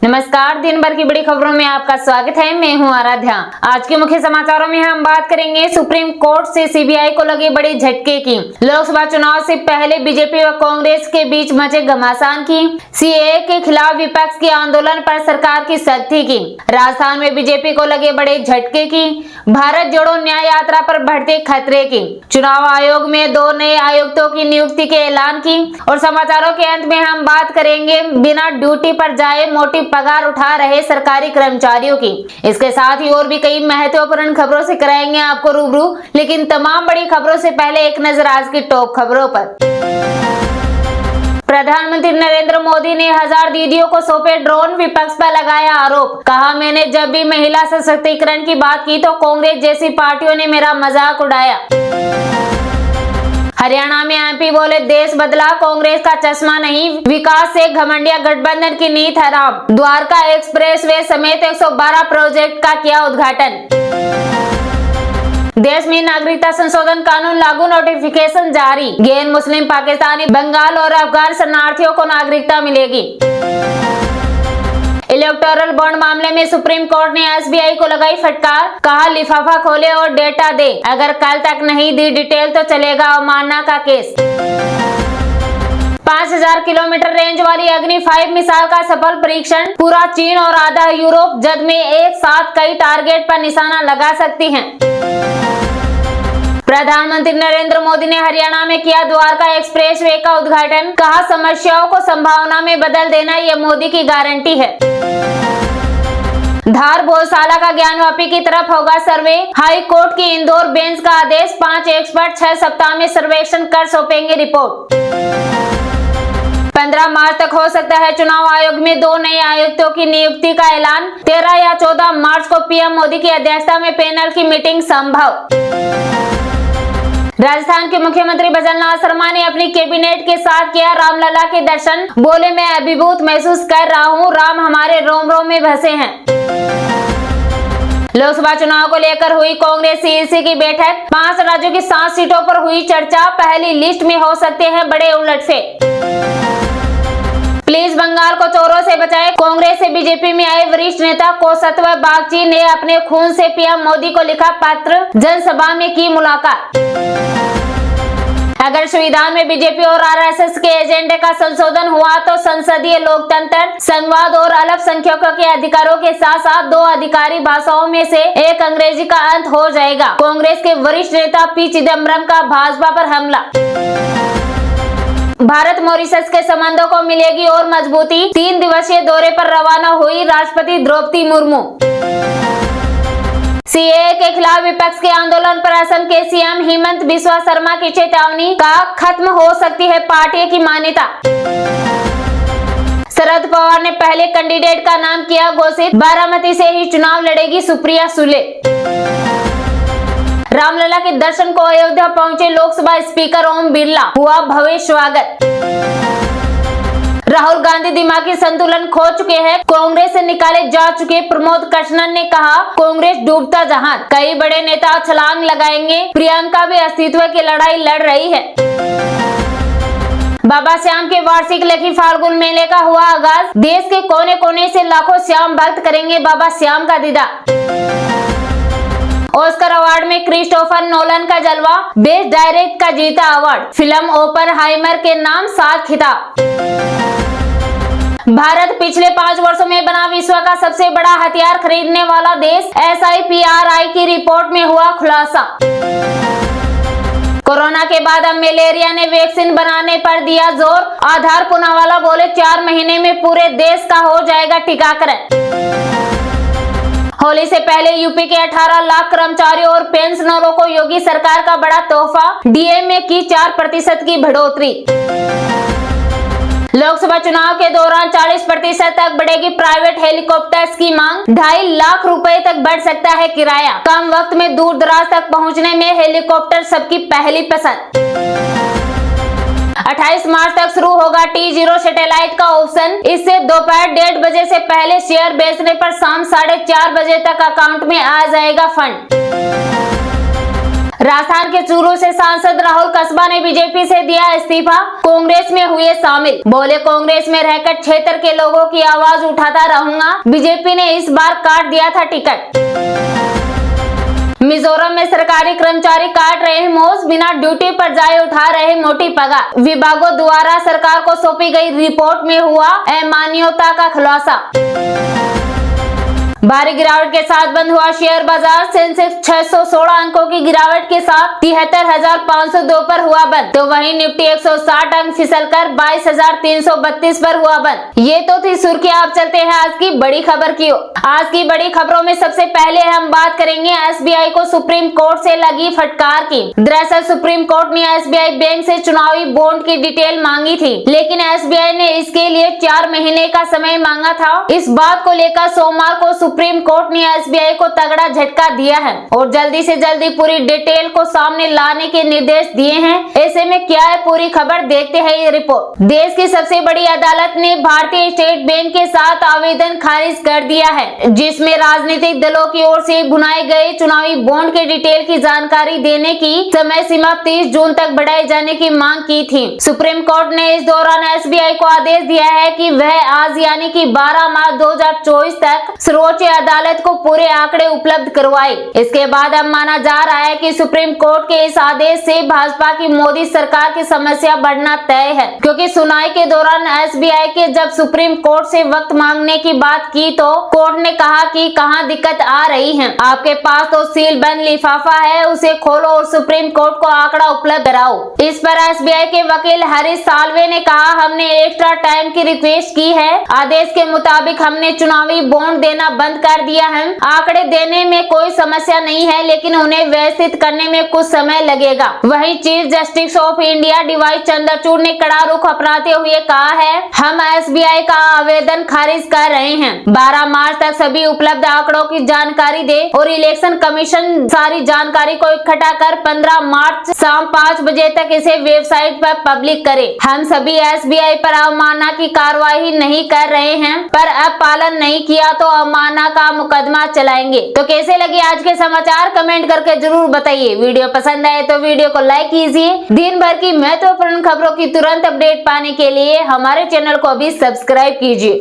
नमस्कार, दिन भर की बड़ी खबरों में आपका स्वागत है। मैं हूं आराध्या। आज के मुख्य समाचारों में हम बात करेंगे सुप्रीम कोर्ट से सीबीआई को लगे बड़े झटके की, लोकसभा चुनाव से पहले बीजेपी व कांग्रेस के बीच मचे घमासान की, सीएए के खिलाफ विपक्ष के आंदोलन पर सरकार की सख्ती की, राजस्थान में बीजेपी को लगे बड़े झटके की, भारत जोड़ो न्याय यात्रा पर बढ़ते खतरे की, चुनाव आयोग में 2 नए आयुक्तों की नियुक्ति के ऐलान की और समाचारों के अंत में हम बात करेंगे बिना ड्यूटी पर जाए मोटी पगार उठा रहे सरकारी कर्मचारियों की। इसके साथ ही और भी कई महत्वपूर्ण खबरों से कराएंगे आपको रूबरू, लेकिन तमाम बड़ी खबरों से पहले एक नजर आज की टॉप खबरों पर। प्रधानमंत्री नरेंद्र मोदी ने 1000 दीदियों को सौंपे ड्रोन, विपक्ष पर लगाया आरोप। कहा, मैंने जब भी महिला सशक्तिकरण की बात की तो कांग्रेस जैसी पार्टियों ने मेरा मजाक उड़ाया। हरियाणा में एमपी बोले, देश बदला, कांग्रेस का चश्मा नहीं, विकास से घमंडिया गठबंधन की नींद हराम। द्वारका एक्सप्रेसवे समेत 112 प्रोजेक्ट का किया उद्घाटन। देश में नागरिकता संशोधन कानून लागू, नोटिफिकेशन जारी। गैर मुस्लिम पाकिस्तानी, बंगाल और अफगान शरणार्थियों को नागरिकता मिलेगी। इलेक्टोरल बॉन्ड मामले में सुप्रीम कोर्ट ने एसबीआई को लगाई फटकार। कहा, लिफाफा खोले और डेटा दे, अगर कल तक नहीं दी डिटेल तो चलेगा अवमानना का केस। 5000 किलोमीटर रेंज वाली अग्नि 5 मिसाइल का सफल परीक्षण। पूरा चीन और आधा यूरोप जद में एक साथ कई टारगेट पर निशाना लगा सकती हैं। प्रधानमंत्री नरेंद्र मोदी ने हरियाणा में किया द्वारका एक्सप्रेसवे का उद्घाटन। कहा, समस्याओं को संभावना में बदल देना ये मोदी की गारंटी है। धार भोजशाला का ज्ञानवापी की तरफ होगा सर्वे। हाई कोर्ट की इंदौर बेंच का आदेश। 5 एक्सपर्ट 6 सप्ताह में सर्वेक्षण कर सौंपेंगे रिपोर्ट। 15 मार्च तक हो सकता है चुनाव आयोग में 2 नए आयुक्तों की नियुक्ति का ऐलान। 13 या 14 मार्च को पीएम मोदी की अध्यक्षता में पैनल की मीटिंग संभव। राजस्थान के मुख्यमंत्री भजनलाल शर्मा ने अपनी कैबिनेट के साथ किया रामलला के दर्शन। बोले, मैं अभिभूत महसूस कर रहा हूँ, राम हमारे रोम रोम में बसे हैं। लोकसभा चुनाव को लेकर हुई कांग्रेस सीईसी की बैठक। 5 राज्यों की 7 सीटों पर हुई चर्चा। पहली लिस्ट में हो सकते हैं बड़े उलटफेर। प्लीज बंगाल को चोरों से बचाए। कांग्रेस से बीजेपी में आए वरिष्ठ नेता कौशत्व बागची ने अपने खून से पीएम मोदी को लिखा पत्र, जनसभा में की मुलाकात। अगर संविधान में बीजेपी और आरएसएस के एजेंडे का संशोधन हुआ तो संसदीय लोकतंत्र, संघवाद और अल्पसंख्यकों के अधिकारों के साथ साथ 2 अधिकारी भाषाओं में से एक अंग्रेजी का अंत हो जाएगा। कांग्रेस के वरिष्ठ नेता पी चिदम्बरम का भाजपा पर हमला। भारत मॉरिशस के संबंधों को मिलेगी और मजबूती। 3 दिवसीय दौरे पर रवाना हुई राष्ट्रपति द्रौपदी मुर्मू। सीएए के खिलाफ विपक्ष के आंदोलन पर असम के सीएम हेमंत बिस्वा शर्मा की चेतावनी। का खत्म हो सकती है पार्टी की मान्यता। शरद पवार ने पहले कैंडिडेट का नाम किया घोषित। बारामती से ही चुनाव लड़ेगी सुप्रिया सुले। रामलला के दर्शन को अयोध्या पहुंचे लोकसभा स्पीकर ओम बिरला, हुआ भव्य स्वागत। राहुल गांधी दिमागी संतुलन खो चुके हैं, कांग्रेस से निकाले जा चुके। प्रमोद कृष्णन ने कहा, कांग्रेस डूबता जहाज, कई बड़े नेता छलांग लगाएंगे। प्रियंका भी अस्तित्व की लड़ाई लड़ रही है। बाबा श्याम के वार्षिक लकी फाल्गुन मेले का हुआ आगाज। देश के कोने कोने से लाखों श्याम भक्त करेंगे बाबा श्याम का दीदार। ऑस्कर अवार्ड में क्रिस्टोफर नोलन का जलवा, बेस्ट डायरेक्ट का जीता अवार्ड। फिल्म ओपेनहाइमर के नाम 7 खिताब। भारत पिछले 5 वर्षों में बना विश्व का सबसे बड़ा हथियार खरीदने वाला देश, SIPRI की रिपोर्ट में हुआ खुलासा। कोरोना के बाद अब मलेरिया ने वैक्सीन बनाने पर दिया जोर। आधार पूनावाला बोले, 4 महीने में पूरे देश का हो जाएगा टीकाकरण। होली से पहले यूपी के 18 लाख कर्मचारियों और पेंशनरों को योगी सरकार का बड़ा तोहफा। डीए में की 4% की बढ़ोतरी। लोकसभा चुनाव के दौरान 40% तक बढ़ेगी प्राइवेट हेलीकॉप्टर्स की मांग। 2.5 लाख रुपए तक बढ़ सकता है किराया। कम वक्त में दूर दराज तक पहुंचने में हेलीकॉप्टर सबकी पहली पसंद। 28 मार्च तक शुरू होगा T0 सैटेलाइट का ऑप्शन। इससे दोपहर 1:30 बजे से पहले शेयर बेचने पर शाम 4:30 बजे तक अकाउंट में आ जाएगा फंड। राजस्थान के चूरू से सांसद राहुल कस्बा ने बीजेपी से दिया इस्तीफा, कांग्रेस में हुए शामिल। बोले, कांग्रेस में रहकर क्षेत्र के लोगों की आवाज उठाता रहूंगा, बीजेपी ने इस बार काट दिया था टिकट। मिजोरम में सरकारी कर्मचारी काट रहे मौज, बिना ड्यूटी पर जाए उठा रहे मोटी पगार। विभागों द्वारा सरकार को सौंपी गई रिपोर्ट में हुआ अमान्यता का खुलासा। भारी गिरावट के साथ बंद हुआ शेयर बाजार, सेंसेक्स 616 अंकों की गिरावट के साथ 73,502 पर हुआ बंद, तो वहीं निफ्टी 160 अंक फिसलकर 22,332 पर हुआ बंद। ये तो थी सुर्खियां। अब चलते हैं आज की बड़ी खबर की ओर। आज की बड़ी खबरों में सबसे पहले हम बात करेंगे एसबीआई को सुप्रीम कोर्ट से लगी फटकार की। दरअसल सुप्रीम कोर्ट ने एसबीआई बैंक से चुनावी बॉन्ड की डिटेल मांगी थी, लेकिन एसबीआई ने इसके लिए 4 महीने का समय मांगा था। इस बात को लेकर सोमवार को सुप्रीम कोर्ट ने एसबीआई को तगड़ा झटका दिया है और जल्दी से जल्दी पूरी डिटेल को सामने लाने के निर्देश दिए हैं। ऐसे में क्या है पूरी खबर, देखते हैं ये रिपोर्ट। देश की सबसे बड़ी अदालत ने भारतीय स्टेट बैंक के साथ आवेदन खारिज कर दिया है, जिसमें राजनीतिक दलों की ओर से बुनाए गए चुनावी बॉन्ड के डिटेल की जानकारी देने की समय सीमा 30 जून तक बढ़ाए जाने की मांग की थी। सुप्रीम कोर्ट ने इस दौरान एसबीआई को आदेश दिया है कि वह आज यानी कि 12 मार्च 2024 तक सर्वोच्च अदालत को पूरे आंकड़े उपलब्ध करवाए। इसके बाद अब माना जा रहा है कि सुप्रीम कोर्ट के इस आदेश से भाजपा की मोदी सरकार की समस्या बढ़ना तय है, क्योंकि सुनवाई के दौरान एसबीआई के जब सुप्रीम कोर्ट से वक्त मांगने की बात की तो कोर्ट ने कहा कि कहां दिक्कत आ रही है, आपके पास तो सील बंद लिफाफा है, उसे खोलो और सुप्रीम कोर्ट को आंकड़ा उपलब्ध कराओ। इस पर एसबीआई के वकील हरीश साल्वे ने कहा, हमने एक्स्ट्रा टाइम की रिक्वेस्ट की है, आदेश के मुताबिक हमने चुनावी बॉन्ड देना बंद कर दिया है। आंकड़े देने में कोई समस्या नहीं है, लेकिन उन्हें व्यवस्थित करने में कुछ समय लगेगा। वहीं chief justice of India DY Chandrachud ने कड़ा रुख अपनाते हुए कहा है, हम एसबीआई का आवेदन खारिज कर रहे हैं। 12 मार्च तक सभी उपलब्ध आंकड़ों की जानकारी दे और इलेक्शन कमीशन सारी जानकारी को इकट्ठा कर 15 मार्च शाम 5 बजे तक इसे वेबसाइट पर पब्लिक करे। हम सभी एसबीआई पर अवमानना की कार्रवाई नहीं कर रहे हैं, पर अब पालन नहीं किया तो अवमानना का मुकदमा चलाएंगे। तो कैसे लगे आज के समाचार, कमेंट करके जरूर बताइए। वीडियो पसंद आए तो वीडियो को लाइक कीजिए। दिन भर की महत्वपूर्ण खबरों की तुरंत अपडेट पाने के लिए हमारे चैनल को अभी सब्सक्राइब कीजिए।